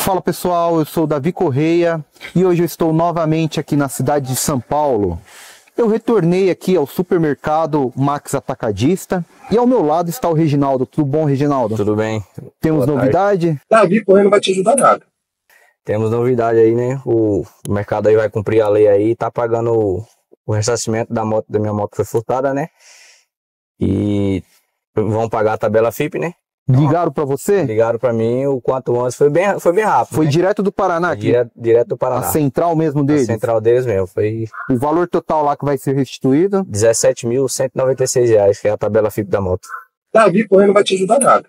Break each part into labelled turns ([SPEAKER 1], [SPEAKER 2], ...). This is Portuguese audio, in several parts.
[SPEAKER 1] Fala pessoal, eu sou o Davi Correia e hoje eu estou novamente aqui na cidade de São Paulo. Eu retornei aqui ao supermercado Max Atacadista e ao meu lado está o Reginaldo. Tudo bom, Reginaldo?
[SPEAKER 2] Tudo bem.
[SPEAKER 1] Temos novidade?
[SPEAKER 3] Davi Correia não vai te ajudar nada.
[SPEAKER 2] Temos novidade aí, né? O mercado aí vai cumprir a lei aí, tá pagando o ressarcimento da minha moto que foi furtada, né? E vão pagar a tabela FIP, né?
[SPEAKER 1] Ligaram para você?
[SPEAKER 2] Ligaram para mim o quanto antes, foi bem rápido.
[SPEAKER 1] Foi
[SPEAKER 2] né?
[SPEAKER 1] direto do Paraná aqui?
[SPEAKER 2] Direto do Paraná.
[SPEAKER 1] A central mesmo deles?
[SPEAKER 2] A central deles mesmo. Foi
[SPEAKER 1] o valor total lá que vai ser restituído?
[SPEAKER 2] R$17.196, que é a tabela FIP da moto.
[SPEAKER 3] Davi Correia não vai te ajudar nada.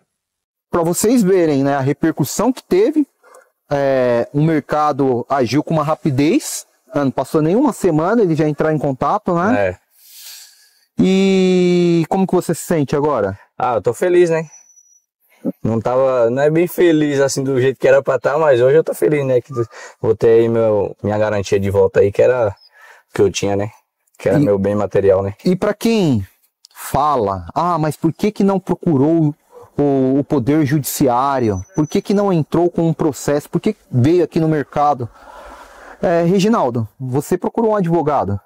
[SPEAKER 1] Para vocês verem, né, a repercussão que teve, o mercado agiu com uma rapidez, não passou nenhuma semana, ele já entrou em contato, né?
[SPEAKER 2] É.
[SPEAKER 1] E como que você se sente agora?
[SPEAKER 2] Ah, eu tô feliz, né? Não é bem feliz assim do jeito que era pra estar, mas hoje eu tô feliz, né? Que vou ter aí minha garantia de volta aí, que era que eu tinha, né? Que era meu bem material, né?
[SPEAKER 1] E pra quem fala, mas por que não procurou o Poder Judiciário? Por que não entrou com um processo? Por que veio aqui no mercado? Reginaldo, você procurou um advogado?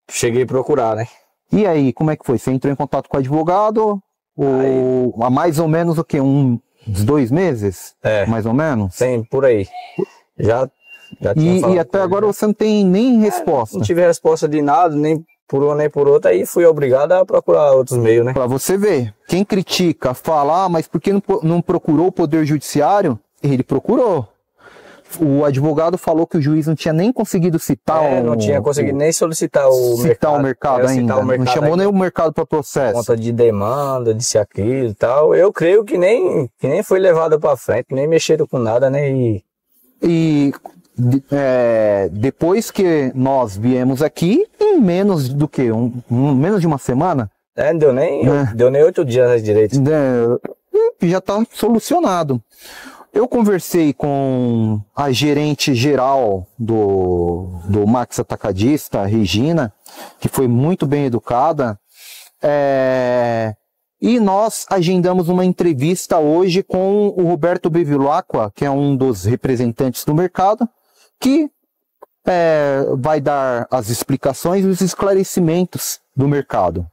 [SPEAKER 2] Cheguei a procurar, né?
[SPEAKER 1] E aí, como é que foi? Você entrou em contato com o advogado? Há mais ou menos o quê? Uns 2 meses? Mais ou menos?
[SPEAKER 2] Sim, por aí. Já tinha
[SPEAKER 1] e até agora você não tem nem resposta?
[SPEAKER 2] Não tive resposta de nada, nem por uma nem por outra, aí fui obrigado a procurar outros meios, né?
[SPEAKER 1] Pra você ver, quem critica, fala, mas por que não procurou o Poder Judiciário? Ele procurou. O advogado falou que o juiz não tinha nem conseguido citar
[SPEAKER 2] não tinha conseguido nem solicitar o mercado
[SPEAKER 1] ainda. Não chamou nem o mercado para processo.
[SPEAKER 2] Conta de demanda, disse aquilo e tal. Eu creio que nem foi levado para frente, nem mexeram com nada, né?
[SPEAKER 1] Depois que nós viemos aqui, em menos do que? Menos de uma semana?
[SPEAKER 2] Não deu nem 8 dias direito.
[SPEAKER 1] Já está solucionado. Eu conversei com a gerente geral do Max Atacadista, a Regina, que foi muito bem educada, e nós agendamos uma entrevista hoje com o Roberto Bevilacqua, que é um dos representantes do mercado, que vai dar as explicações e os esclarecimentos do mercado.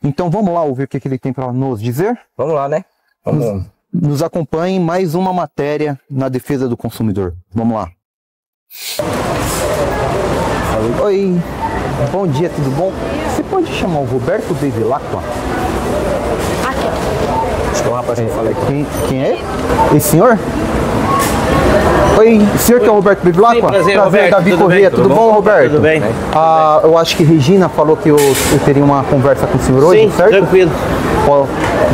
[SPEAKER 1] Então vamos lá ouvir o que ele tem para nos dizer?
[SPEAKER 2] Vamos lá, né? Vamos.
[SPEAKER 1] Nos acompanhe em mais uma matéria na defesa do consumidor. Vamos lá. Oi, bom dia, tudo bom? Você pode chamar o Roberto Bevilacqua?
[SPEAKER 2] Aqui. Acho que é o rapaz que eu falei aqui.
[SPEAKER 1] Quem é? Esse senhor? Oi, o senhor que é o Roberto Bevilacqua?
[SPEAKER 2] Prazer, Roberto.
[SPEAKER 1] Davi Correia, tudo bom, Roberto?
[SPEAKER 2] Tudo bem.
[SPEAKER 1] Eu acho que Regina falou que eu teria uma conversa com o senhor hoje,
[SPEAKER 4] Sim,
[SPEAKER 1] certo?
[SPEAKER 4] Tranquilo.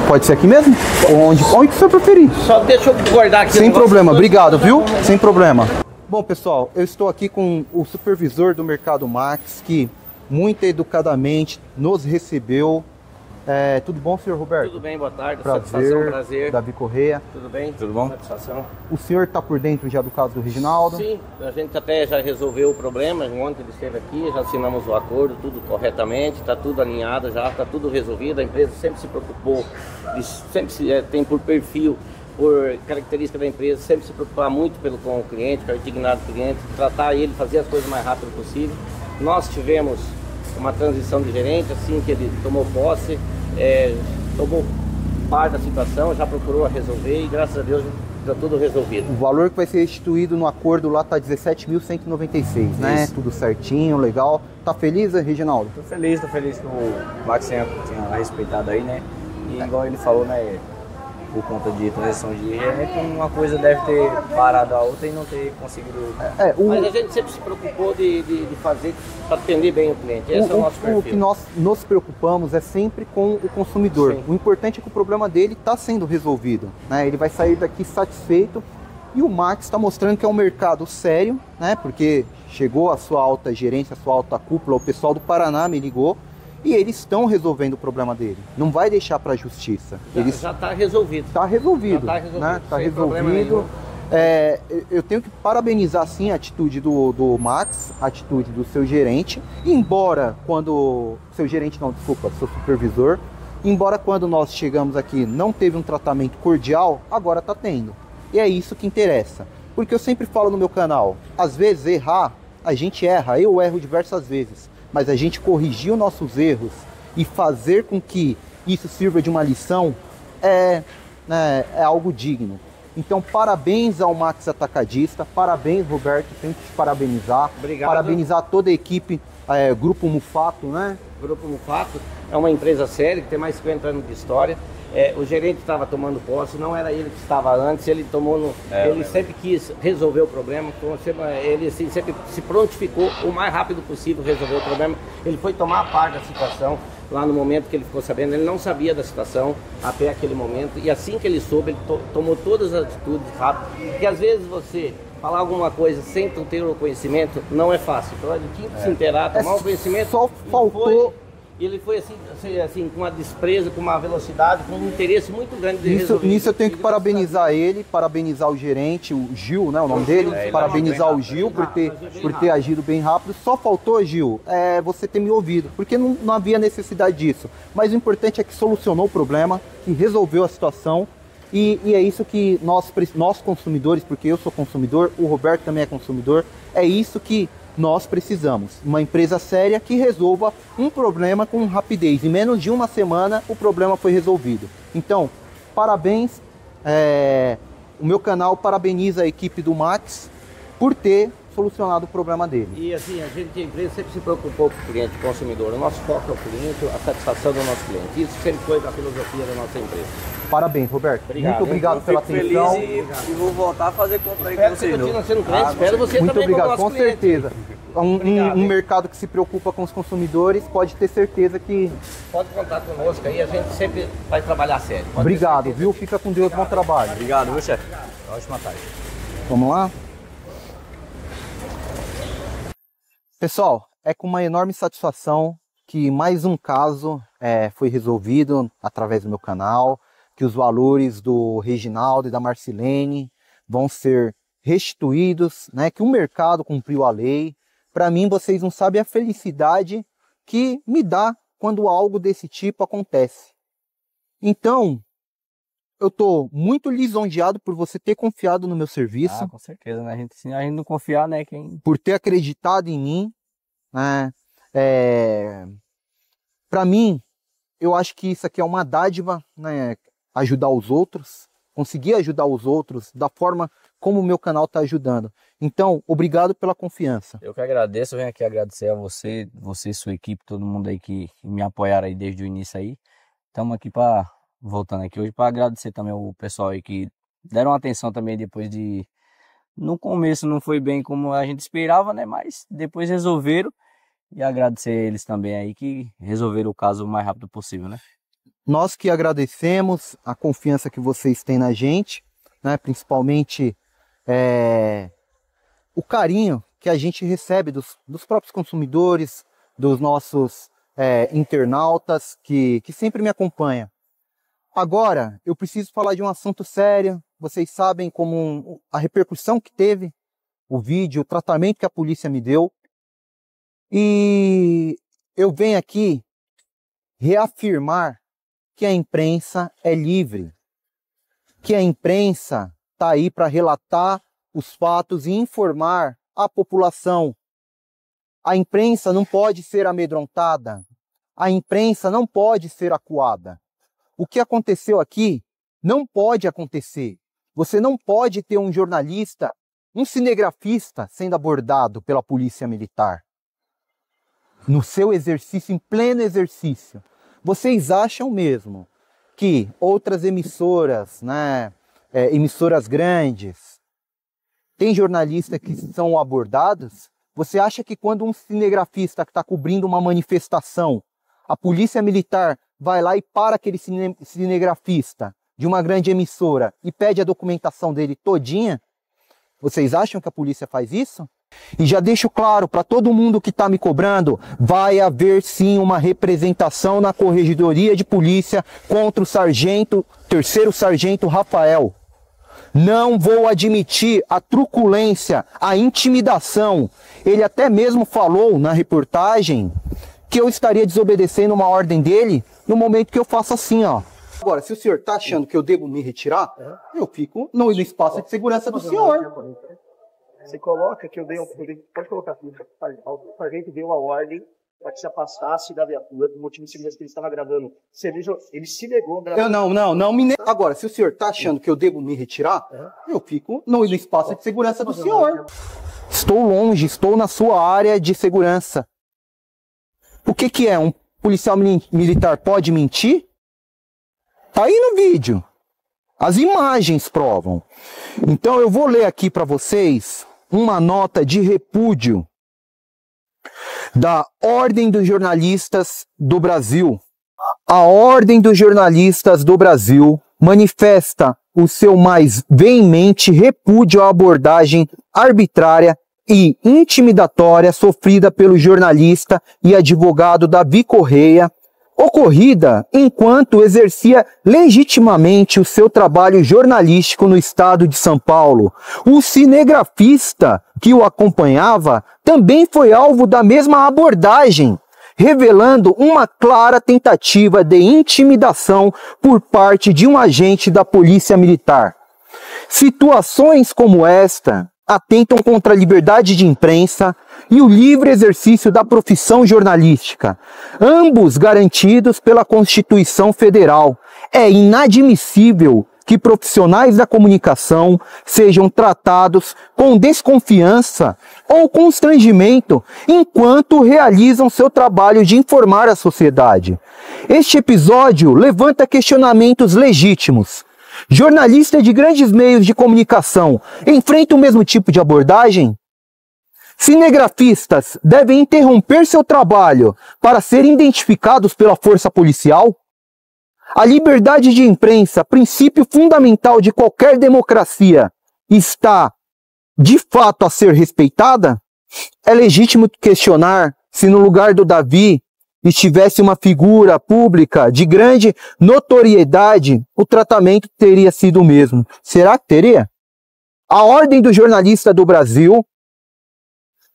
[SPEAKER 1] Pode ser aqui mesmo? Onde que o senhor preferir?
[SPEAKER 4] Só deixa eu guardar aqui.
[SPEAKER 1] Sem problema, obrigado, viu? Sem problema. Bom, pessoal, eu estou aqui com o supervisor do Mercado Max, que muito educadamente nos recebeu. Tudo bom, senhor Roberto?
[SPEAKER 4] Tudo bem, boa tarde.
[SPEAKER 1] Prazer. Davi Correia.
[SPEAKER 4] Tudo bem?
[SPEAKER 2] Tudo bom?
[SPEAKER 4] Satisfação.
[SPEAKER 1] O senhor está por dentro já do caso do Reginaldo?
[SPEAKER 4] Sim, a gente até já resolveu o problema. Ontem ele esteve aqui, já assinamos o acordo, tudo corretamente, está tudo alinhado já, está tudo resolvido. A empresa sempre se preocupou, tem por perfil, por característica da empresa, sempre se preocupar muito com o cliente, com o indignado do cliente, tratar ele, fazer as coisas o mais rápido possível. Nós tivemos uma transição de gerente, assim que ele tomou posse, tomou parte da situação, já procurou resolver e graças a Deus está tudo resolvido.
[SPEAKER 1] O valor que vai ser restituído no acordo lá está 17.196, né? Tudo certinho, legal. Tá feliz, Reginaldo?
[SPEAKER 2] Tô feliz que o Max tinha respeitado aí, né? E igual ele falou, né? Por conta de transição de gerente, uma coisa deve ter parado a outra e não ter conseguido.
[SPEAKER 4] Mas a gente sempre se preocupou de fazer para atender bem o cliente. Esse é o nosso perfil.
[SPEAKER 1] O que nós nos preocupamos é sempre com o consumidor. Sim. O importante é que o problema dele está sendo resolvido, né? Ele vai sair daqui satisfeito e o Max está mostrando que é um mercado sério, né? Porque chegou a sua alta gerência, a sua alta cúpula, o pessoal do Paraná me ligou. E eles estão resolvendo o problema dele. Não vai deixar para a justiça.
[SPEAKER 4] Já está resolvido.
[SPEAKER 1] Está resolvido.
[SPEAKER 4] Né?
[SPEAKER 1] Tá resolvido. Eu tenho que parabenizar sim a atitude do Max, a atitude do seu gerente. Embora seu supervisor. Embora quando nós chegamos aqui não teve um tratamento cordial, agora está tendo. E é isso que interessa. Porque eu sempre falo no meu canal, às vezes errar, a gente erra, eu erro diversas vezes, mas a gente corrigir os nossos erros e fazer com que isso sirva de uma lição é algo digno. Então, parabéns ao Max Atacadista, parabéns, Roberto, tenho que te parabenizar.
[SPEAKER 4] Obrigado.
[SPEAKER 1] Parabenizar toda a equipe, Grupo Mufato, né?
[SPEAKER 4] Grupo Mufato é uma empresa séria que tem mais de 50 anos de história. O gerente estava tomando posse, não era ele que estava antes, ele tomou ele sempre quis resolver o problema, ele assim, sempre se prontificou o mais rápido possível resolver o problema. Ele foi tomar a par da situação lá no momento que ele ficou sabendo, ele não sabia da situação até aquele momento, e assim que ele soube, ele tomou todas as atitudes rápido, porque às vezes você falar alguma coisa sem ter o conhecimento não é fácil, então ele tinha que se inteirar, tomar o conhecimento.
[SPEAKER 1] Só faltou...
[SPEAKER 4] Ele foi assim, com uma despreza, com uma velocidade, com um interesse muito grande de resolver.
[SPEAKER 1] Nisso eu tenho que parabenizar ele, parabenizar o gerente, o Gil, né, o nome dele, parabenizar o Gil por ter agido bem rápido. Só faltou, Gil, você ter me ouvido, porque não havia necessidade disso. Mas o importante é que solucionou o problema, que resolveu a situação, e é isso que nós consumidores, porque eu sou consumidor, o Roberto também é consumidor, é isso que nós precisamos, uma empresa séria que resolva um problema com rapidez. Em menos de uma semana o problema foi resolvido. Então, parabéns, o meu canal parabeniza a equipe do Max por ter solucionado o problema dele.
[SPEAKER 4] E assim, a empresa sempre se preocupou com o cliente, o consumidor. O nosso foco é o cliente, a satisfação do nosso cliente. Isso sempre foi a filosofia da nossa empresa.
[SPEAKER 1] Parabéns, Roberto.
[SPEAKER 4] Obrigado,
[SPEAKER 1] muito obrigado pela atenção.
[SPEAKER 2] Feliz e vou voltar a fazer compra aí com você.
[SPEAKER 4] Continua sendo cliente, espero você
[SPEAKER 1] muito
[SPEAKER 4] também
[SPEAKER 1] obrigado, com
[SPEAKER 4] cliente.
[SPEAKER 1] certeza. Um mercado que se preocupa com os consumidores, pode ter certeza que...
[SPEAKER 4] Pode contar conosco aí, a gente sempre vai trabalhar sério.
[SPEAKER 1] Obrigado, viu? Fica com Deus, bom trabalho.
[SPEAKER 2] Obrigado, viu, chefe? Ótima tarde.
[SPEAKER 1] Vamos lá? Pessoal, é com uma enorme satisfação que mais um caso foi resolvido através do meu canal, que os valores do Reginaldo e da Marcilene vão ser restituídos, né? Que o mercado cumpriu a lei. Para mim, vocês não sabem a felicidade que me dá quando algo desse tipo acontece. Então, eu estou muito lisonjeado por você ter confiado no meu serviço.
[SPEAKER 2] Ah, com certeza, né? Se a gente não confiar, né?
[SPEAKER 1] Por ter acreditado em mim, né? Para mim, eu acho que isso aqui é uma dádiva, né? Ajudar os outros, conseguir ajudar os outros da forma como o meu canal está ajudando. Então, obrigado pela confiança.
[SPEAKER 2] Eu que agradeço, eu venho aqui agradecer a você e sua equipe, todo mundo aí que me apoiaram aí desde o início aí. Estamos aqui voltando aqui hoje para agradecer também o pessoal aí que deram atenção também depois de... No começo não foi bem como a gente esperava, né? Mas depois resolveram, e agradecer eles também aí que resolveram o caso o mais rápido possível, né?
[SPEAKER 1] Nós que agradecemos a confiança que vocês têm na gente, né? Principalmente o carinho que a gente recebe dos próprios consumidores, dos nossos internautas que sempre me acompanham. Agora, eu preciso falar de um assunto sério. Vocês sabem como a repercussão que teve o vídeo, o tratamento que a polícia me deu. E eu venho aqui reafirmar que a imprensa é livre, que a imprensa está aí para relatar os fatos e informar a população. A imprensa não pode ser amedrontada, a imprensa não pode ser acuada. O que aconteceu aqui não pode acontecer. Você não pode ter um jornalista, um cinegrafista sendo abordado pela polícia militar no seu exercício, em pleno exercício. Vocês acham mesmo que outras emissoras, né, emissoras grandes, tem jornalistas que são abordados? Você acha que quando um cinegrafista que está cobrindo uma manifestação, a polícia militar vai lá e para aquele cinegrafista de uma grande emissora e pede a documentação dele todinha? Vocês acham que a polícia faz isso? E já deixo claro para todo mundo que está me cobrando, vai haver sim uma representação na Corregedoria de Polícia contra o terceiro sargento Rafael. Não vou admitir a truculência, a intimidação. Ele até mesmo falou na reportagem que eu estaria desobedecendo uma ordem dele no momento que eu faço assim, ó. Agora, se o senhor está achando que eu devo me retirar, eu fico no espaço de segurança do senhor.
[SPEAKER 5] Você coloca que eu dei pode colocar aqui, o sargento deu a ordem para que se afastasse da viatura, do motivo de segurança que ele estava gravando. Ele se negou a gravar.
[SPEAKER 1] Eu não me nego. Agora, se o senhor está achando que eu devo me retirar, eu fico no espaço de segurança do senhor. Estou longe, estou na sua área de segurança. O que é? Um policial militar pode mentir? Tá aí no vídeo. As imagens provam. Então eu vou ler aqui para vocês uma nota de repúdio da Ordem dos Jornalistas do Brasil. A Ordem dos Jornalistas do Brasil manifesta o seu mais veemente repúdio à abordagem arbitrária e intimidatória sofrida pelo jornalista e advogado Davi Correia, ocorrida enquanto exercia legitimamente o seu trabalho jornalístico no estado de São Paulo. O cinegrafista que o acompanhava também foi alvo da mesma abordagem, revelando uma clara tentativa de intimidação por parte de um agente da Polícia Militar. Situações como esta atentam contra a liberdade de imprensa e o livre exercício da profissão jornalística, ambos garantidos pela Constituição Federal. É inadmissível que profissionais da comunicação sejam tratados com desconfiança ou constrangimento enquanto realizam seu trabalho de informar a sociedade. Este episódio levanta questionamentos legítimos. Jornalistas de grandes meios de comunicação enfrentam o mesmo tipo de abordagem? Cinegrafistas devem interromper seu trabalho para serem identificados pela força policial? A liberdade de imprensa, princípio fundamental de qualquer democracia, está de fato a ser respeitada? É legítimo questionar se no lugar do Davi estivesse uma figura pública de grande notoriedade, o tratamento teria sido o mesmo. Será que teria? A Ordem do Jornalista do Brasil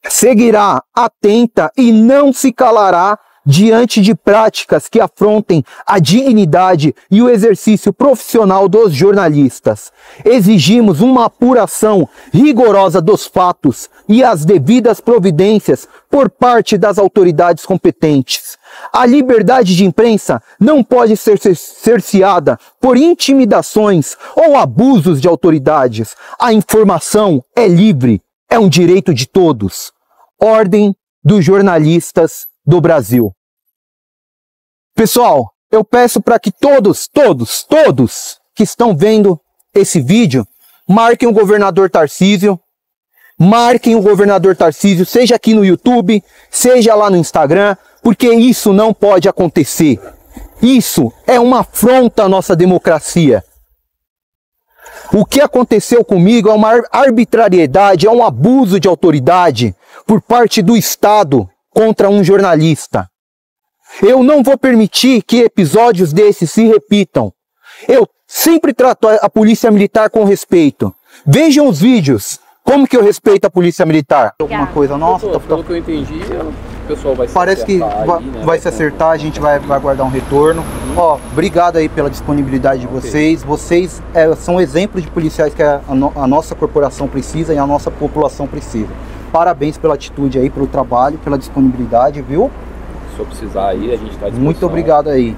[SPEAKER 1] seguirá atenta e não se calará diante de práticas que afrontem a dignidade e o exercício profissional dos jornalistas. Exigimos uma apuração rigorosa dos fatos e as devidas providências por parte das autoridades competentes. A liberdade de imprensa não pode ser cerceada por intimidações ou abusos de autoridades. A informação é livre, é um direito de todos. Ordem dos Jornalistas do Brasil. Pessoal, eu peço para que todos que estão vendo esse vídeo, marquem o governador Tarcísio, seja aqui no YouTube, seja lá no Instagram, porque isso não pode acontecer. Isso é uma afronta à nossa democracia. O que aconteceu comigo é uma arbitrariedade, é um abuso de autoridade por parte do Estado contra um jornalista. Eu não vou permitir que episódios desses se repitam. Eu sempre trato a Polícia Militar com respeito. Vejam os vídeos. Como que eu respeito a Polícia Militar? Alguma coisa nossa?
[SPEAKER 6] Pelo que eu entendi, o pessoal vai se
[SPEAKER 1] Parece que vai se acertar, a gente vai aguardar um retorno. Ó, obrigado aí pela disponibilidade de vocês. Vocês são exemplos de policiais que a nossa corporação precisa e a nossa população precisa. Parabéns pela atitude aí, pelo trabalho, pela disponibilidade, viu?
[SPEAKER 6] Se eu precisar aí, a gente está à disposição.
[SPEAKER 1] Muito obrigado aí.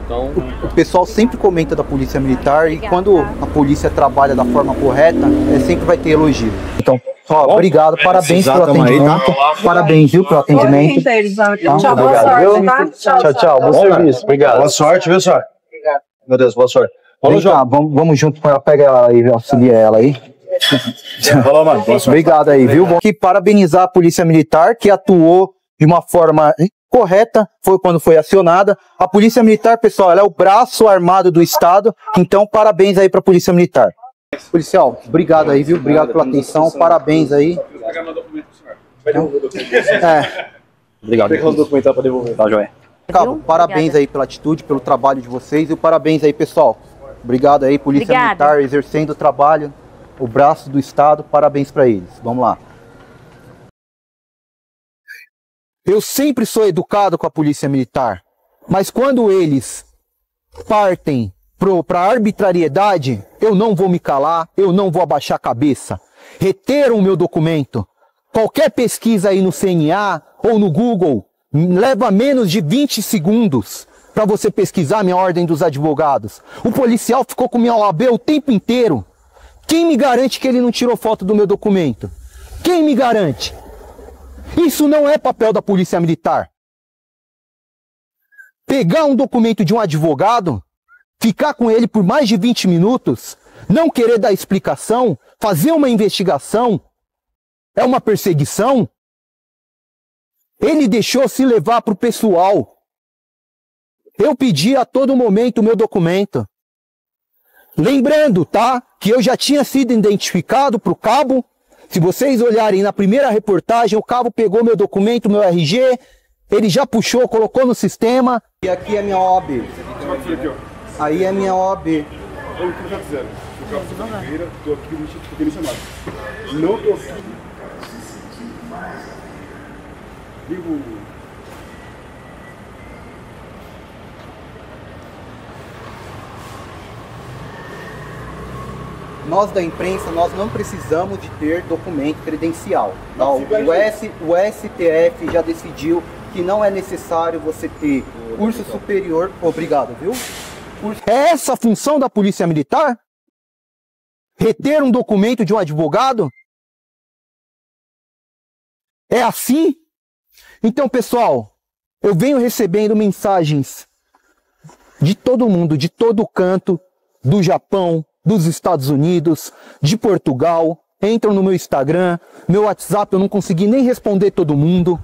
[SPEAKER 6] Então,
[SPEAKER 1] o pessoal sempre comenta da Polícia Militar e quando a polícia trabalha da forma correta, sempre vai ter elogio. Então, ó, obrigado, parabéns pelo atendimento. Parabéns, viu, pelo atendimento.
[SPEAKER 7] Tchau, boa sorte, tá?
[SPEAKER 1] Tchau, bom serviço, obrigado.
[SPEAKER 3] Boa sorte, viu, senhor?
[SPEAKER 7] Obrigado.
[SPEAKER 3] Meu Deus, boa sorte.
[SPEAKER 1] Vamos, vamos junto com ela, pega ela aí, auxilia ela aí.
[SPEAKER 3] Falou, mano.
[SPEAKER 1] Obrigado aí, viu? Bom, que parabenizar a Polícia Militar, que atuou de uma forma correta, foi quando foi acionada. A Polícia Militar, pessoal, ela é o braço armado do Estado, então parabéns aí para a Polícia Militar. Policial, obrigado aí, viu? Obrigado pela atenção, parabéns aí.
[SPEAKER 3] Obrigado. Tem que documentar para devolver. Tá, joia.
[SPEAKER 1] Cabo, parabéns aí pela atitude, pelo trabalho de vocês e parabéns aí, pessoal. Obrigado aí, Polícia Militar, exercendo o trabalho, o braço do Estado, parabéns para eles. Vamos lá. Eu sempre sou educado com a Polícia Militar, mas quando eles partem para arbitrariedade, eu não vou me calar, eu não vou abaixar a cabeça. Reteram o meu documento. Qualquer pesquisa aí no CNA ou no Google leva menos de 20 segundos para você pesquisar minha ordem dos advogados. O policial ficou com minha OAB o tempo inteiro. Quem me garante que ele não tirou foto do meu documento? Quem me garante? Isso não é papel da Polícia Militar. Pegar um documento de um advogado, ficar com ele por mais de 20 minutos, não querer dar explicação, fazer uma investigação, é uma perseguição? Ele deixou se levar para o pessoal. Eu pedi a todo momento o meu documento. Lembrando, tá? Que eu já tinha sido identificado para o cabo. Se vocês olharem na primeira reportagem, o cabo pegou meu documento, meu RG, ele já puxou, colocou no sistema. E aqui é minha OAB. Aí é minha OAB.
[SPEAKER 8] Eu que já fizeram. O cabo de Oliveira, estou aqui no Instituto Demissionário. Não estou aqui. Digo.
[SPEAKER 1] Nós da imprensa, nós não precisamos de ter documento credencial. Não, o STF já decidiu que não é necessário você ter curso superior. Obrigado, viu? É essa a função da Polícia Militar? Reter um documento de um advogado? É assim? Então, pessoal, eu venho recebendo mensagens de todo mundo, de todo canto, do Japão, dos Estados Unidos, de Portugal, entram no meu Instagram, meu WhatsApp, eu não consegui nem responder todo mundo.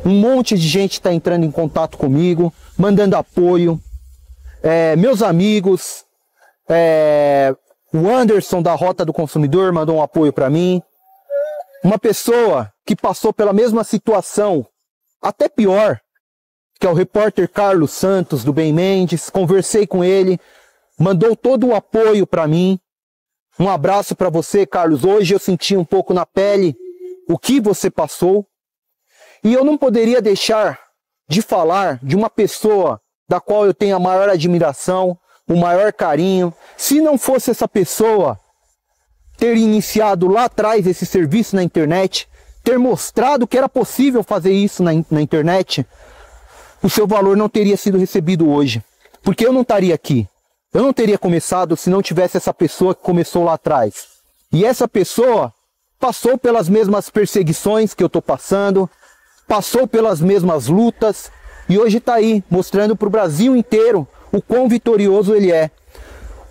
[SPEAKER 1] Um monte de gente está entrando em contato comigo, mandando apoio. Meus amigos, o Anderson da Rota do Consumidor mandou um apoio para mim. Uma pessoa que passou pela mesma situação, até pior, que é o repórter Carlos Santos, do Bem Mendes, conversei com ele, mandou todo o apoio para mim. Um abraço para você, Carlos. Hoje eu senti um pouco na pele o que você passou. E eu não poderia deixar de falar de uma pessoa da qual eu tenho a maior admiração, o maior carinho. Se não fosse essa pessoa ter iniciado lá atrás esse serviço na internet, ter mostrado que era possível fazer isso na internet, o seu valor não teria sido recebido hoje. Porque eu não estaria aqui. Eu não teria começado se não tivesse essa pessoa que começou lá atrás. E essa pessoa passou pelas mesmas perseguições que eu estou passando, passou pelas mesmas lutas e hoje está aí, mostrando para o Brasil inteiro o quão vitorioso ele é.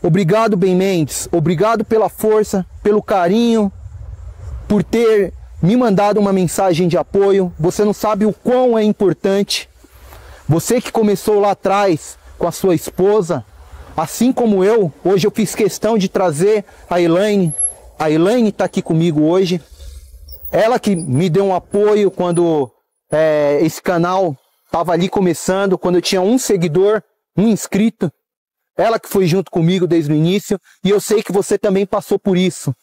[SPEAKER 1] Obrigado, Bem Mendes. Obrigado pela força, pelo carinho, por ter me mandado uma mensagem de apoio. Você não sabe o quão é importante. Você que começou lá atrás com a sua esposa, assim como eu, hoje eu fiz questão de trazer a Elaine. A Elaine está aqui comigo hoje. Ela que me deu um apoio quando esse canal estava ali começando, quando eu tinha um seguidor, um inscrito. Ela que foi junto comigo desde o início. E eu sei que você também passou por isso.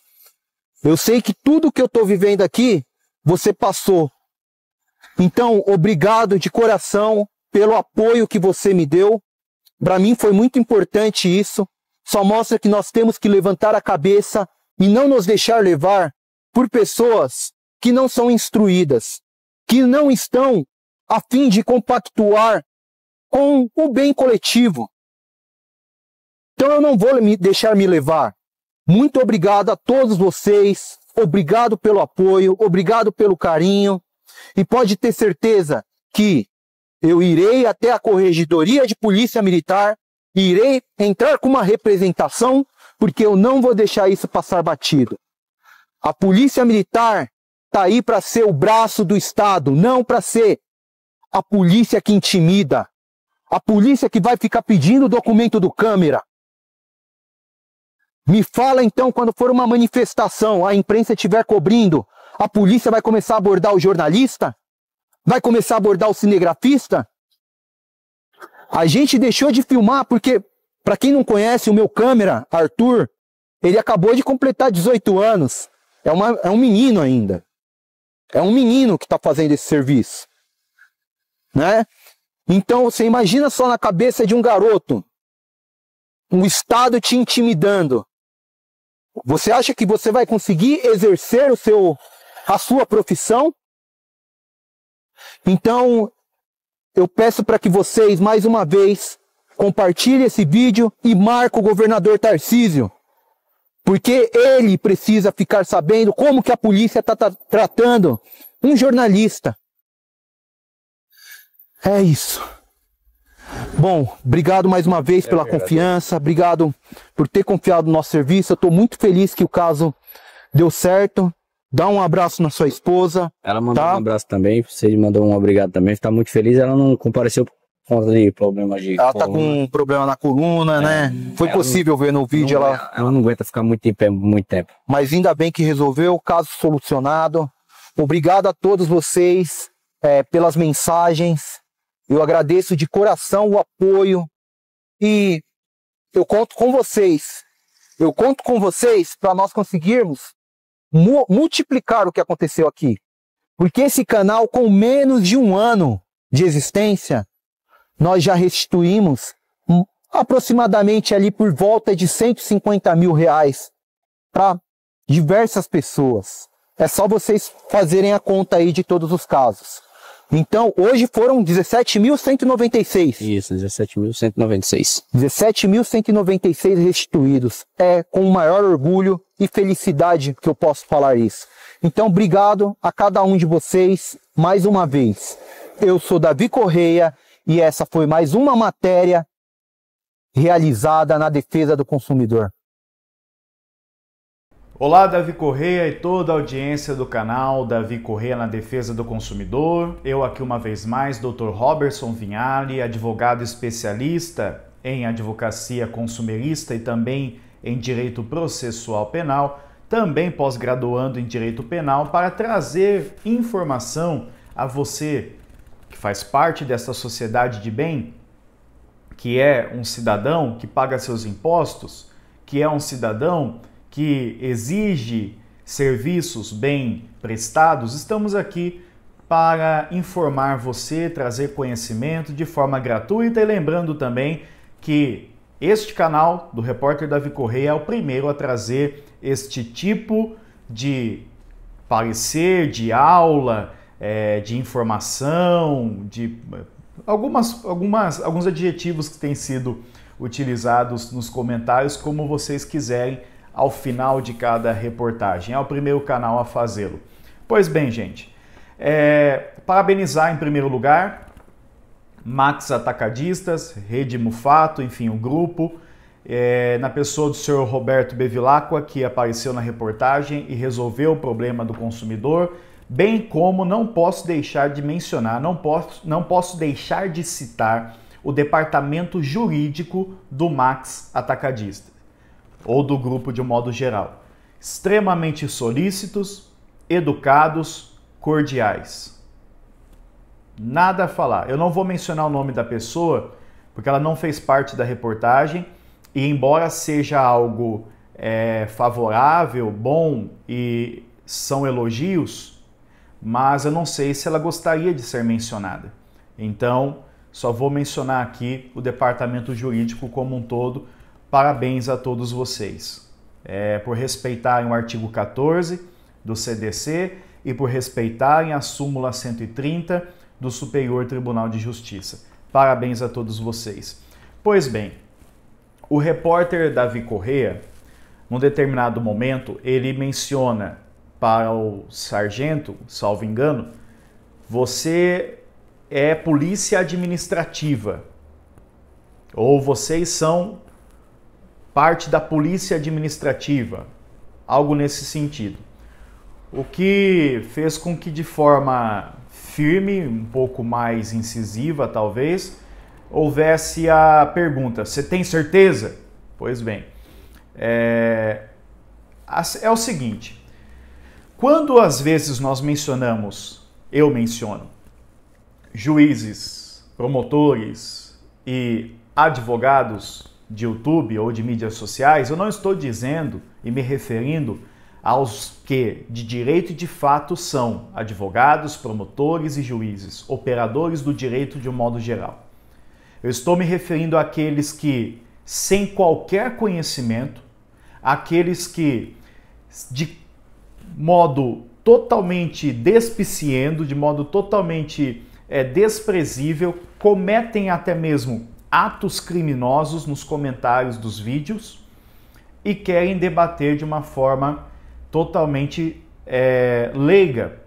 [SPEAKER 1] Eu sei que tudo que eu estou vivendo aqui, você passou. Então, obrigado de coração pelo apoio que você me deu. Para mim foi muito importante isso. Só mostra que nós temos que levantar a cabeça e não nos deixar levar por pessoas que não são instruídas, que não estão a fim de compactuar com o bem coletivo. Então eu não vou me deixar me levar. Muito obrigado a todos vocês. Obrigado pelo apoio, obrigado pelo carinho. E pode ter certeza que eu irei até a Corregedoria de Polícia Militar, irei entrar com uma representação, porque eu não vou deixar isso passar batido. A Polícia Militar está aí para ser o braço do Estado, não para ser a polícia que intimida, a polícia que vai ficar pedindo o documento do câmera. Me fala então, quando for uma manifestação, a imprensa estiver cobrindo, a polícia vai começar a abordar o jornalista? Vai começar a abordar o cinegrafista? A gente deixou de filmar porque, para quem não conhece, o meu câmera, Arthur, ele acabou de completar 18 anos. É um menino ainda. É um menino que está fazendo esse serviço. Né? Então, você imagina só na cabeça de um garoto um Estado te intimidando, você acha que você vai conseguir exercer a sua profissão? Então, eu peço para que vocês, mais uma vez, compartilhem esse vídeo e marquem o governador Tarcísio. Porque ele precisa ficar sabendo como que a polícia está tratando um jornalista. É isso. Bom, obrigado mais uma vez pela confiança, obrigado por ter confiado no nosso serviço. Eu estou muito feliz que o caso deu certo. Dá um abraço na sua esposa.
[SPEAKER 2] Ela mandou um abraço também, você mandou um obrigado também, está muito feliz. Ela não compareceu por conta de problemas de
[SPEAKER 1] Ela está com um problema na coluna, né? Foi possível ver no vídeo. Ela
[SPEAKER 2] não aguenta ficar muito em pé muito tempo.
[SPEAKER 1] Mas ainda bem que resolveu, o caso solucionado. Obrigado a todos vocês pelas mensagens. Eu agradeço de coração o apoio e eu conto com vocês. Eu conto com vocês para nós conseguirmos multiplicar o que aconteceu aqui. Porque esse canal, com menos de um ano de existência, nós já restituímos aproximadamente ali por volta de R$150 mil para diversas pessoas. É só vocês fazerem a conta aí de todos os casos. Então, hoje foram 17.196.
[SPEAKER 2] Isso, 17.196.
[SPEAKER 1] 17.196 restituídos. É com o maior orgulho e felicidade que eu posso falar isso. Então, obrigado a cada um de vocês mais uma vez. Eu sou Davi Correia e essa foi mais uma matéria realizada na defesa do consumidor.
[SPEAKER 9] Olá, Davi Correia e toda a audiência do canal Davi Correia na Defesa do Consumidor. Eu aqui uma vez mais, Dr. Robertson Vinhali, advogado especialista em advocacia consumerista e também em direito processual penal, também pós-graduando em direito penal, para trazer informação a você que faz parte dessa sociedade de bem, que é um cidadão que paga seus impostos, que é um cidadão que exige serviços bem prestados. Estamos aqui para informar você, trazer conhecimento de forma gratuita e lembrando também que este canal do Repórter Davi Correia é o primeiro a trazer este tipo de parecer, de aula, de informação, de alguns adjetivos que têm sido utilizados nos comentários, como vocês quiserem, ao final de cada reportagem. É o primeiro canal a fazê-lo. Pois bem, gente, parabenizar em primeiro lugar Max Atacadistas, Rede Mufato, enfim, o grupo, na pessoa do senhor Roberto Bevilacqua, que apareceu na reportagem e resolveu o problema do consumidor, bem como não posso deixar de mencionar, não posso deixar de citar o departamento jurídico do Max Atacadista, ou do grupo de um modo geral. Extremamente solícitos, educados, cordiais. Nada a falar. Eu não vou mencionar o nome da pessoa, porque ela não fez parte da reportagem, e embora seja algo favorável, bom e são elogios, mas eu não sei se ela gostaria de ser mencionada. Então, só vou mencionar aqui o departamento jurídico como um todo. Parabéns a todos vocês, por respeitarem o artigo 14 do CDC e por respeitarem a súmula 130 do Superior Tribunal de Justiça. Parabéns a todos vocês. Pois bem, o repórter Davi Correia, num determinado momento, ele menciona para o sargento, salvo engano, você é polícia administrativa, ou vocês são parte da polícia administrativa, algo nesse sentido. O que fez com que de forma firme, um pouco mais incisiva talvez, houvesse a pergunta: você tem certeza? Pois bem, é o seguinte, quando às vezes nós mencionamos, eu menciono, juízes, promotores e advogados de YouTube ou de mídias sociais, eu não estou dizendo e me referindo aos que de direito e de fato são advogados, promotores e juízes, operadores do direito de um modo geral. Eu estou me referindo àqueles que sem qualquer conhecimento, aqueles que, de modo totalmente despiciendo, de modo totalmente desprezível, cometem até mesmo atos criminosos nos comentários dos vídeos e querem debater de uma forma totalmente leiga.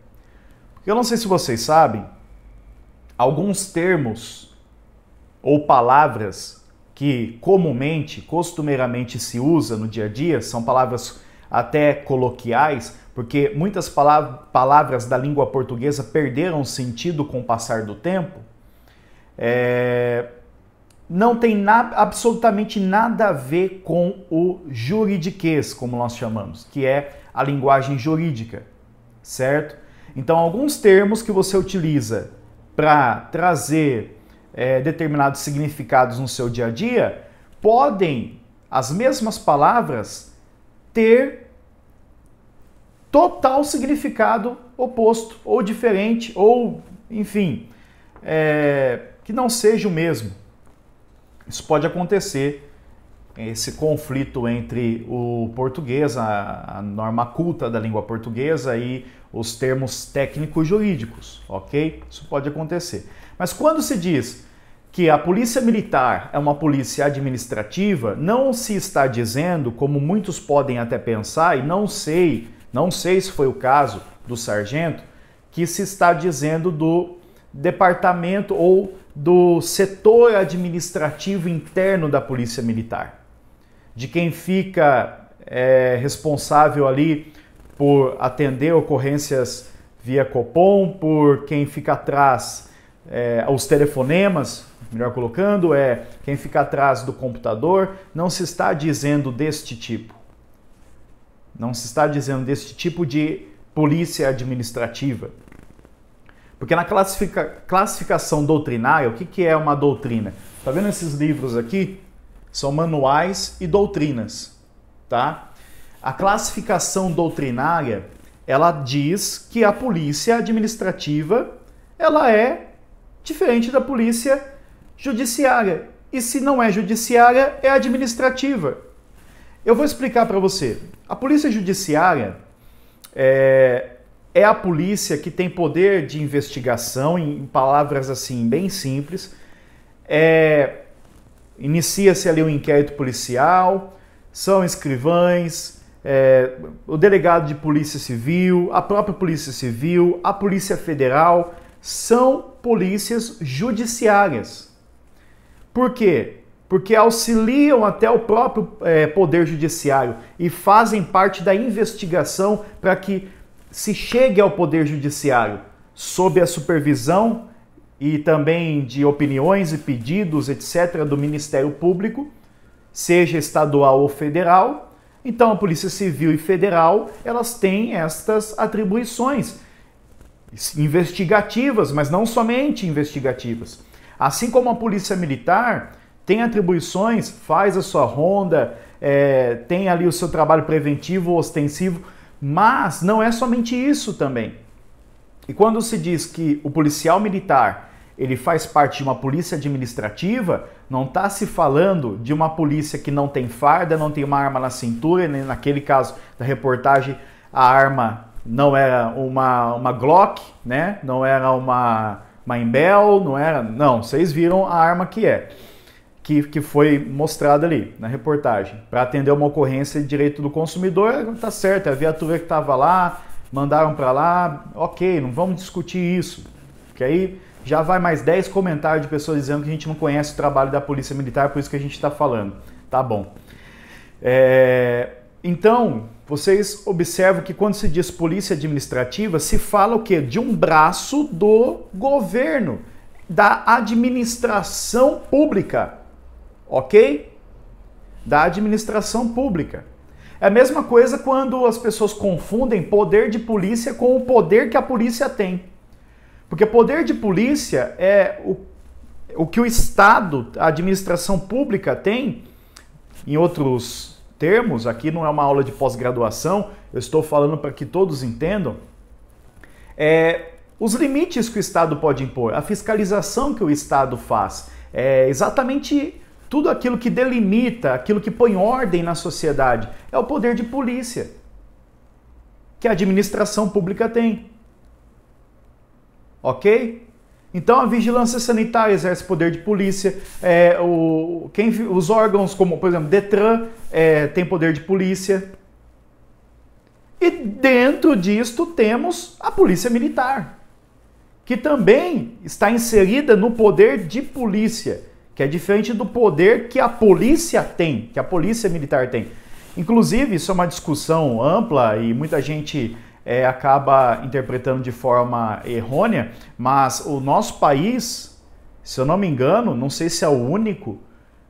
[SPEAKER 9] Eu não sei se vocês sabem, alguns termos ou palavras que costumeiramente se usa no dia a dia, são palavras até coloquiais, porque muitas palavras da língua portuguesa perderam sentido com o passar do tempo, não tem absolutamente nada a ver com o juridiquês, como nós chamamos, que é a linguagem jurídica, certo? Então, alguns termos que você utiliza para trazer determinados significados no seu dia a dia, podem, as mesmas palavras, ter total significado oposto, ou diferente, ou, enfim, que não seja o mesmo. Isso pode acontecer, esse conflito entre o português, a norma culta da língua portuguesa e os termos técnicos jurídicos, ok? Isso pode acontecer. Mas quando se diz que a polícia militar é uma polícia administrativa, não se está dizendo, como muitos podem até pensar, e não sei se foi o caso do sargento, que se está dizendo do departamento ou do setor administrativo interno da polícia militar, de quem fica responsável ali por atender ocorrências via Copom, por quem fica atrás os telefonemas, melhor colocando, quem fica atrás do computador. Não se está dizendo deste tipo. Não se está dizendo deste tipo de polícia administrativa. Porque na classificação doutrinária, o que é uma doutrina? Tá vendo esses livros aqui? São manuais e doutrinas, tá? A classificação doutrinária, ela diz que a polícia administrativa, ela é diferente da polícia judiciária. E se não é judiciária, é administrativa. Eu vou explicar para você. A polícia judiciária é a polícia que tem poder de investigação, em palavras assim bem simples. Inicia-se ali um inquérito policial, são escrivães, o delegado de polícia civil, a própria polícia civil, a polícia federal, são polícias judiciárias. Por quê? Porque auxiliam até o próprio poder judiciário e fazem parte da investigação para que se chegue ao poder judiciário sob a supervisão e também de opiniões e pedidos, etc., do Ministério Público, seja estadual ou federal. Então, a Polícia Civil e Federal, elas têm estas atribuições investigativas, mas não somente investigativas. Assim como a Polícia Militar tem atribuições, faz a sua ronda, tem ali o seu trabalho preventivo ou ostensivo, mas não é somente isso também. E quando se diz que o policial militar ele faz parte de uma polícia administrativa, não está se falando de uma polícia que não tem farda, não tem uma arma na cintura, nem naquele caso da reportagem a arma não era uma Glock, né? Não era uma Imbel, não era... Não, vocês viram a arma que foi mostrada ali na reportagem. Para atender uma ocorrência de direito do consumidor, tá certo, a viatura que estava lá, mandaram para lá, ok, não vamos discutir isso, porque aí já vai mais 10 comentários de pessoas dizendo que a gente não conhece o trabalho da Polícia Militar, por isso que a gente está falando. Tá bom. Então, vocês observam que quando se diz polícia administrativa, se fala o quê? De um braço do governo, da administração pública, ok? Da administração pública. É a mesma coisa quando as pessoas confundem poder de polícia com o poder que a polícia tem. Porque poder de polícia é o que o Estado, a administração pública tem, em outros termos, aqui não é uma aula de pós-graduação, eu estou falando para que todos entendam, os limites que o Estado pode impor, a fiscalização que o Estado faz, é exatamente tudo aquilo que delimita, aquilo que põe ordem na sociedade, é o poder de polícia que a administração pública tem. Ok? Então a vigilância sanitária exerce poder de polícia, os órgãos como, por exemplo, Detran tem poder de polícia. E dentro disto temos a polícia militar, que também está inserida no poder de polícia, que é diferente do poder que a polícia tem, que a polícia militar tem. Inclusive, isso é uma discussão ampla e muita gente acaba interpretando de forma errônea, mas o nosso país, se eu não me engano, não sei se é o único,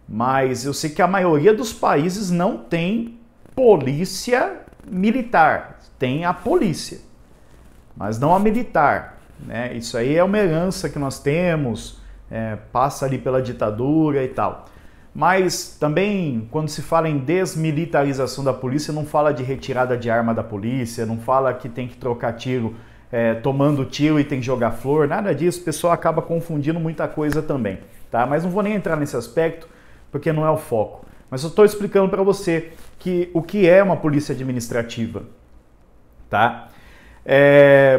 [SPEAKER 9] mas eu sei que a maioria dos países não tem polícia militar, tem a polícia, mas não a militar, né? Isso aí é uma herança que nós temos, passa ali pela ditadura e tal. Mas também, quando se fala em desmilitarização da polícia, não fala de retirada de arma da polícia, não fala que tem que trocar tiro, tomando tiro e tem que jogar flor, nada disso. O pessoal acaba confundindo muita coisa também, tá? Mas não vou nem entrar nesse aspecto, porque não é o foco. Mas eu estou explicando para você o que é uma polícia administrativa, tá?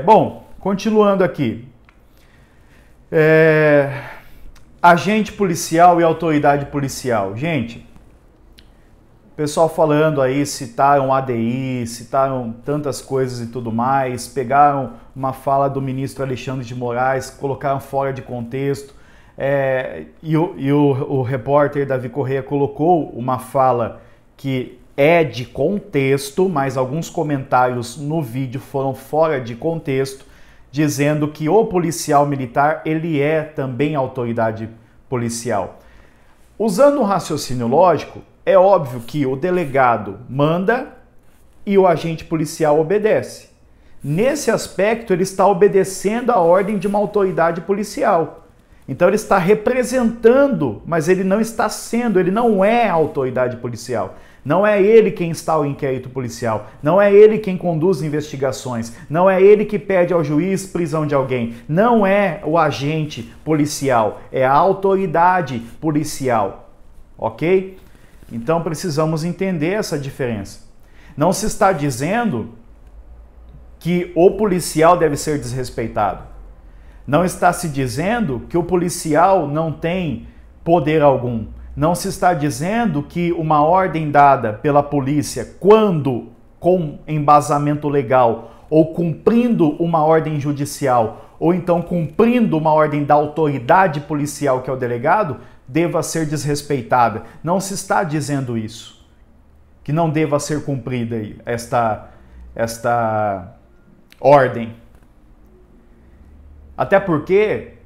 [SPEAKER 9] Bom, continuando aqui. Agente policial e autoridade policial. Gente, o pessoal falando aí, citaram ADI, citaram tantas coisas e tudo mais, pegaram uma fala do ministro Alexandre de Moraes, colocaram fora de contexto, e o repórter Davi Correia colocou uma fala que é de contexto, mas alguns comentários no vídeo foram fora de contexto, dizendo que o policial militar, ele é também autoridade policial. Usando o raciocínio lógico, é óbvio que o delegado manda e o agente policial obedece. Nesse aspecto, ele está obedecendo a ordem de uma autoridade policial. Então ele está representando, mas ele não está sendo, ele não é a autoridade policial. Não é ele quem está o inquérito policial, não é ele quem conduz investigações, não é ele que pede ao juiz prisão de alguém, não é o agente policial, é a autoridade policial, ok? Então precisamos entender essa diferença. Não se está dizendo que o policial deve ser desrespeitado. Não está se dizendo que o policial não tem poder algum. Não se está dizendo que uma ordem dada pela polícia, quando com embasamento legal, ou cumprindo uma ordem judicial, ou então cumprindo uma ordem da autoridade policial, que é o delegado, deva ser desrespeitada. Não se está dizendo isso, que não deva ser cumprida esta ordem. Até porque,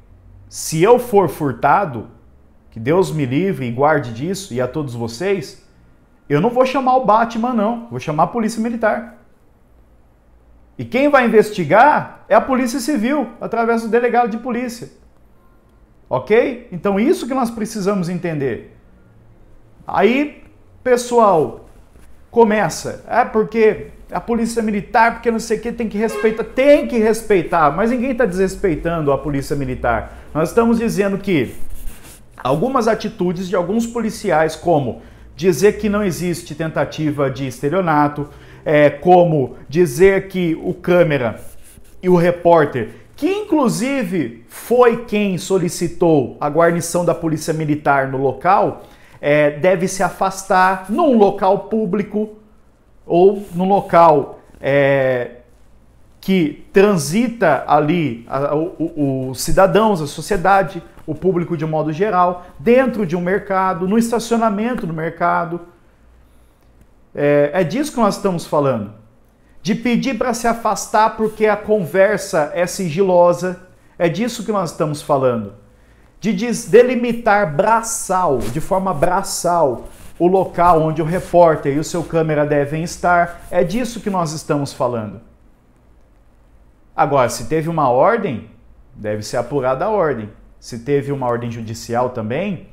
[SPEAKER 9] se eu for furtado, que Deus me livre e guarde disso, e a todos vocês, eu não vou chamar o Batman, não. Vou chamar a Polícia Militar. E quem vai investigar é a Polícia Civil, através do delegado de polícia. Ok? Então isso que nós precisamos entender. Aí, pessoal, começa. Porque a Polícia Militar, porque não sei o que, tem que respeitar. Tem que respeitar, mas ninguém está desrespeitando a Polícia Militar. Nós estamos dizendo que algumas atitudes de alguns policiais, como dizer que não existe tentativa de estelionato, como dizer que o câmera e o repórter, que inclusive foi quem solicitou a guarnição da Polícia Militar no local, deve se afastar num local público ou num local que transita ali os cidadãos, a sociedade, o público de modo geral, dentro de um mercado, no estacionamento do mercado. É disso que nós estamos falando. De pedir para se afastar porque a conversa é sigilosa. É disso que nós estamos falando. De delimitar de forma braçal, o local onde o repórter e o seu câmera devem estar. É disso que nós estamos falando. Agora, se teve uma ordem, deve ser apurada a ordem. Se teve uma ordem judicial também,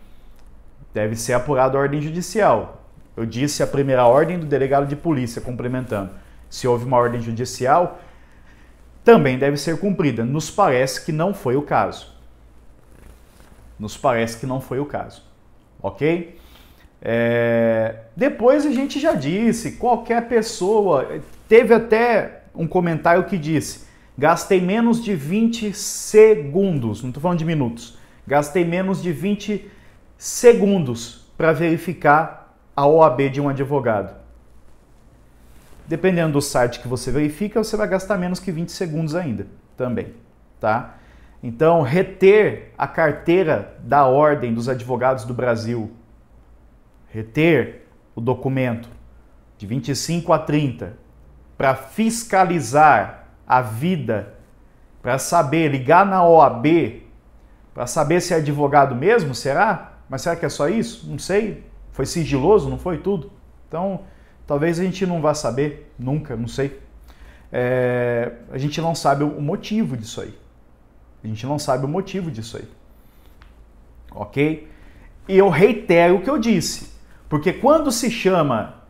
[SPEAKER 9] deve ser apurada a ordem judicial. Eu disse a primeira ordem do delegado de polícia, complementando. Se houve uma ordem judicial, também deve ser cumprida. Nos parece que não foi o caso. Nos parece que não foi o caso. ok? Depois a gente já disse, qualquer pessoa, teve até um comentário que disse, gastei menos de 20 segundos, não estou falando de minutos, gastei menos de 20 segundos para verificar a OAB de um advogado. Dependendo do site que você verifica, você vai gastar menos que 20 segundos ainda, também, tá? Então, reter a carteira da Ordem dos Advogados do Brasil, reter o documento de 25 a 30 para fiscalizar a vida, para saber, ligar na OAB, para saber se é advogado mesmo, será? Mas será que é só isso? Não sei. Foi sigiloso, não foi tudo? Então, talvez a gente não vá saber, nunca, não sei. A gente não sabe o motivo disso aí. A gente não sabe o motivo disso aí. Ok? E eu reitero o que eu disse. Porque quando se chama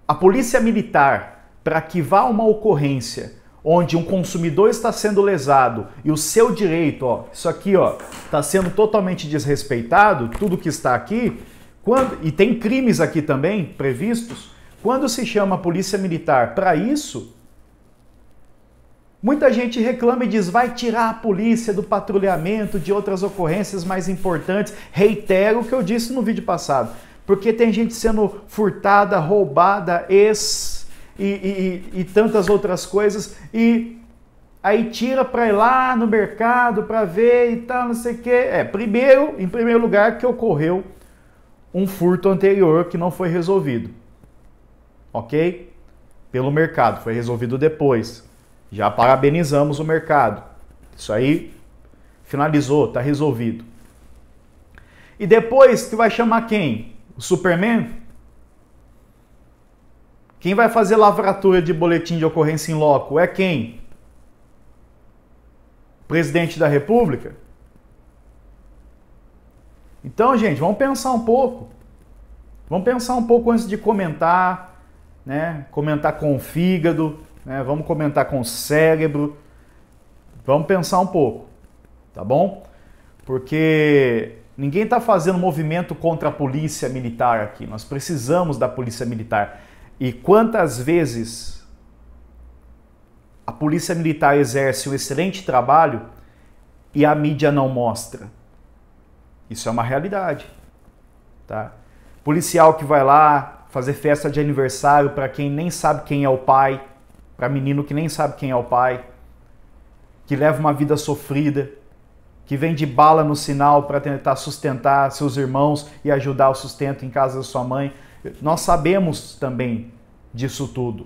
[SPEAKER 9] a polícia militar para arquivar uma ocorrência onde um consumidor está sendo lesado e o seu direito, ó, isso aqui, ó, está sendo totalmente desrespeitado, tudo que está aqui, e tem crimes aqui também previstos, quando se chama a polícia militar para isso, muita gente reclama e diz, vai tirar a polícia do patrulhamento de outras ocorrências mais importantes. Reitero o que eu disse no vídeo passado, porque tem gente sendo furtada, roubada, e tantas outras coisas, e aí tira para ir lá no mercado para ver e tal, não sei o quê. Em primeiro lugar, que ocorreu um furto anterior que não foi resolvido, ok? Pelo mercado, foi resolvido depois. Já parabenizamos o mercado. Isso aí finalizou, está resolvido. E depois, tu vai chamar quem? O Superman? Quem vai fazer lavratura de boletim de ocorrência em loco é quem? O presidente da República? Então, gente, vamos pensar um pouco. Vamos pensar um pouco antes de comentar, né? Comentar com o fígado, né? Vamos comentar com o cérebro. Vamos pensar um pouco, tá bom? Porque ninguém está fazendo movimento contra a polícia militar aqui. Nós precisamos da polícia militar. E quantas vezes a polícia militar exerce um excelente trabalho e a mídia não mostra? Isso é uma realidade, tá? Policial que vai lá fazer festa de aniversário para quem nem sabe quem é o pai, para menino que nem sabe quem é o pai, que leva uma vida sofrida, que vende bala no sinal para tentar sustentar seus irmãos e ajudar o sustento em casa da sua mãe. Nós sabemos também disso tudo.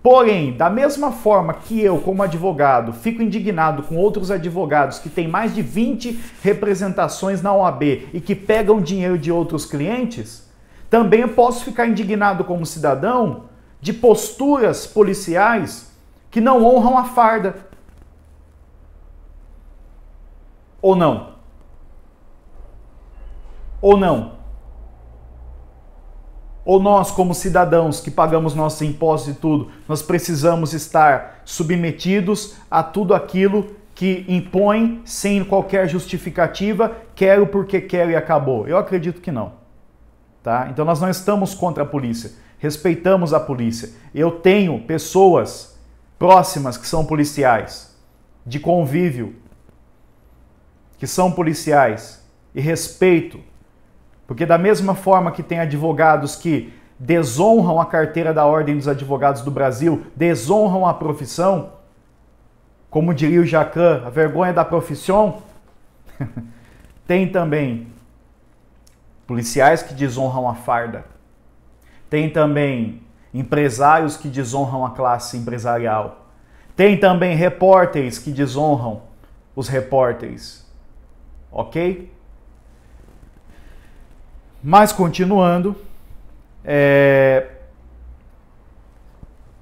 [SPEAKER 9] Porém, da mesma forma que eu, como advogado, fico indignado com outros advogados que têm mais de 20 representações na OAB e que pegam dinheiro de outros clientes, também eu posso ficar indignado como cidadão de posturas policiais que não honram a farda. Ou não? Ou não? Ou nós, como cidadãos que pagamos nossos impostos e tudo, nós precisamos estar submetidos a tudo aquilo que impõe sem qualquer justificativa, quero porque quero e acabou? Eu acredito que não. Tá? Então nós não estamos contra a polícia, respeitamos a polícia. Eu tenho pessoas próximas que são policiais, de convívio, que são policiais, e respeito. Porque da mesma forma que tem advogados que desonram a carteira da Ordem dos Advogados do Brasil, desonram a profissão, como diria o Jacan, a vergonha da profissão, tem também policiais que desonram a farda. Tem também empresários que desonram a classe empresarial. Tem também repórteres que desonram os repórteres. Ok? Mas continuando,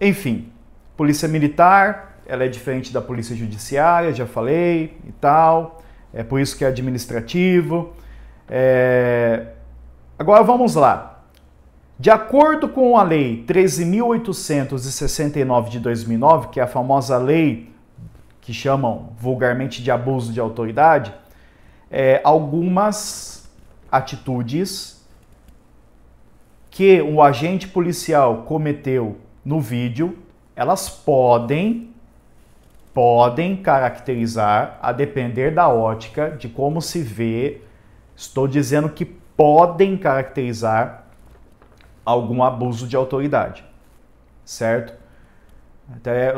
[SPEAKER 9] enfim, polícia militar, ela é diferente da polícia judiciária, já falei e tal, é por isso que é administrativo. Agora vamos lá. De acordo com a Lei 13.869 de 2009, que é a famosa lei que chamam vulgarmente de abuso de autoridade, algumas atitudes que o agente policial cometeu no vídeo, elas podem caracterizar, a depender da ótica, de como se vê, estou dizendo que podem caracterizar algum abuso de autoridade, certo? Até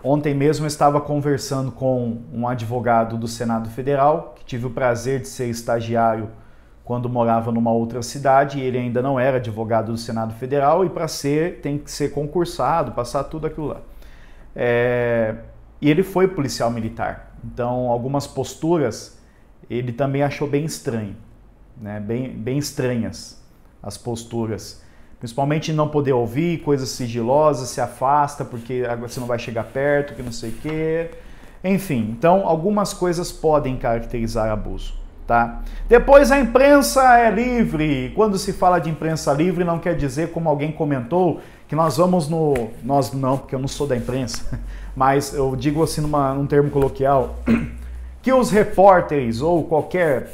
[SPEAKER 9] ontem mesmo eu estava conversando com um advogado do Senado Federal, que tive o prazer de ser estagiário quando morava numa outra cidade, e ele ainda não era advogado do Senado Federal, e para ser, tem que ser concursado, passar tudo aquilo lá. E ele foi policial militar, então algumas posturas ele também achou bem estranho, né? Bem estranhas as posturas, principalmente não poder ouvir coisas sigilosas, se afasta porque você não vai chegar perto, que não sei o quê, enfim, então algumas coisas podem caracterizar abuso, tá? Depois a imprensa é livre. Quando se fala de imprensa livre não quer dizer, como alguém comentou, que nós vamos nós não, porque eu não sou da imprensa, mas eu digo assim num termo coloquial, que os repórteres ou qualquer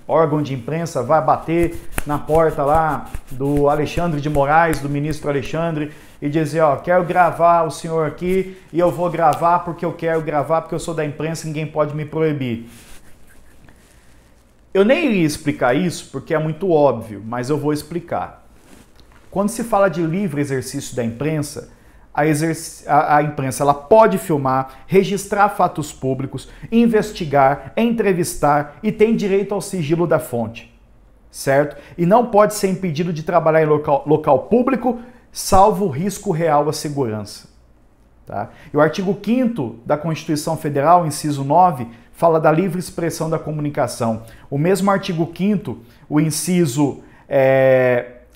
[SPEAKER 9] órgão de imprensa vai bater na porta lá do Alexandre de Moraes, do ministro Alexandre, e dizer, ó, quero gravar o senhor aqui e eu vou gravar porque eu quero gravar, porque eu sou da imprensa, ninguém pode me proibir. Eu nem iria explicar isso porque é muito óbvio, mas eu vou explicar. Quando se fala de livre exercício da imprensa, a imprensa ela pode filmar, registrar fatos públicos, investigar, entrevistar e tem direito ao sigilo da fonte, certo? E não pode ser impedido de trabalhar em local público, salvo risco real à segurança. Tá? E o artigo 5º da Constituição Federal, inciso 9, fala da livre expressão da comunicação. O mesmo artigo 5º, o inciso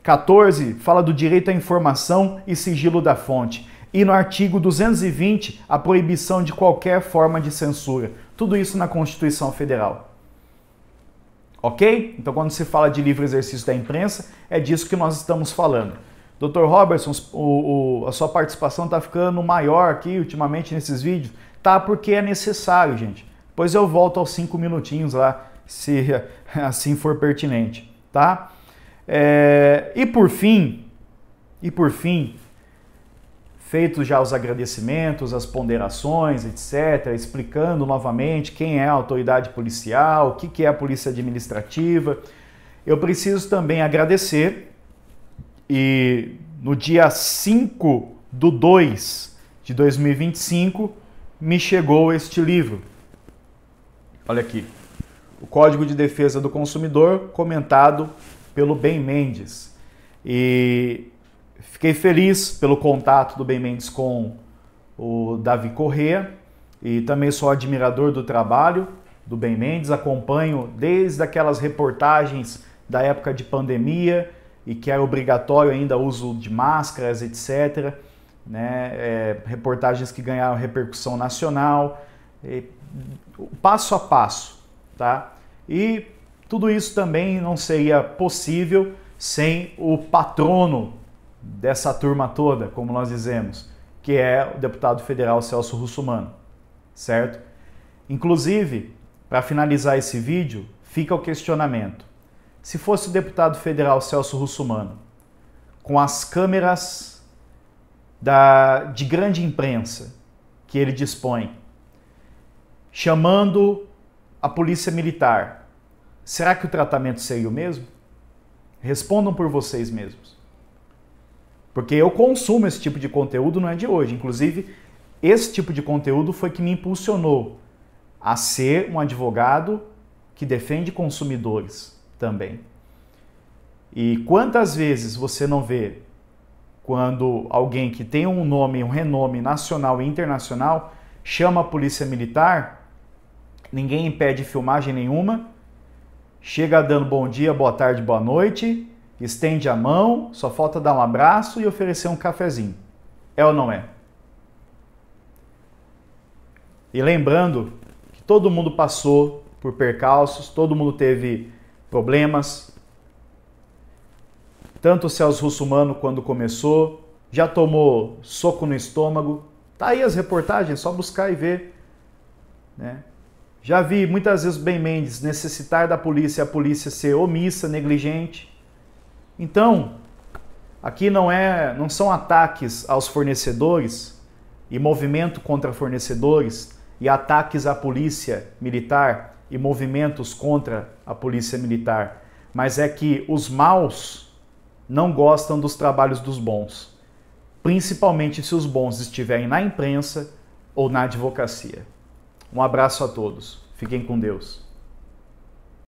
[SPEAKER 9] 14, fala do direito à informação e sigilo da fonte. E no artigo 220, a proibição de qualquer forma de censura. Tudo isso na Constituição Federal. Ok? Então, quando se fala de livre exercício da imprensa, é disso que nós estamos falando. Dr. Robertson, a sua participação está ficando maior aqui ultimamente nesses vídeos. Tá, porque é necessário, gente. Pois eu volto aos 5 minutinhos lá, se assim for pertinente, tá? E por fim, feitos já os agradecimentos, as ponderações, etc., explicando novamente quem é a autoridade policial, o que é a polícia administrativa, eu preciso também agradecer, e no dia 5/2/2025 me chegou este livro. Olha aqui, o Código de Defesa do Consumidor, comentado pelo Ben Mendes. E fiquei feliz pelo contato do Ben Mendes com o Davi Corrêa, e também sou admirador do trabalho do Ben Mendes, acompanho desde aquelas reportagens da época de pandemia, e que era obrigatório ainda o uso de máscaras, etc., né? Reportagens que ganharam repercussão nacional, passo a passo, tá? E tudo isso também não seria possível sem o patrono dessa turma toda, como nós dizemos, que é o deputado federal Celso Russomano, certo? Inclusive, para finalizar esse vídeo, fica o questionamento. Se fosse o deputado federal Celso Russomano, com as câmeras de grande imprensa que ele dispõe, chamando a polícia militar, será que o tratamento seria o mesmo? Respondam por vocês mesmos. Porque eu consumo esse tipo de conteúdo, não é de hoje. Inclusive, esse tipo de conteúdo foi que me impulsionou a ser um advogado que defende consumidores também. E quantas vezes você não vê quando alguém que tem um nome, um renome nacional e internacional chama a polícia militar, ninguém impede filmagem nenhuma, chega dando bom dia, boa tarde, boa noite, estende a mão, só falta dar um abraço e oferecer um cafezinho. É ou não é? E lembrando que todo mundo passou por percalços, todo mundo teve problemas. Tanto o Celso Russomano, quando começou, já tomou soco no estômago. Tá aí as reportagens, é só buscar e ver, né? Já vi muitas vezes o Ben Mendes necessitar da polícia e a polícia ser omissa, negligente. Então, aqui não são ataques aos fornecedores e movimento contra fornecedores e ataques à polícia militar e movimentos contra a polícia militar, mas é que os maus não gostam dos trabalhos dos bons, principalmente se os bons estiverem na imprensa ou na advocacia. Um abraço a todos. Fiquem com Deus.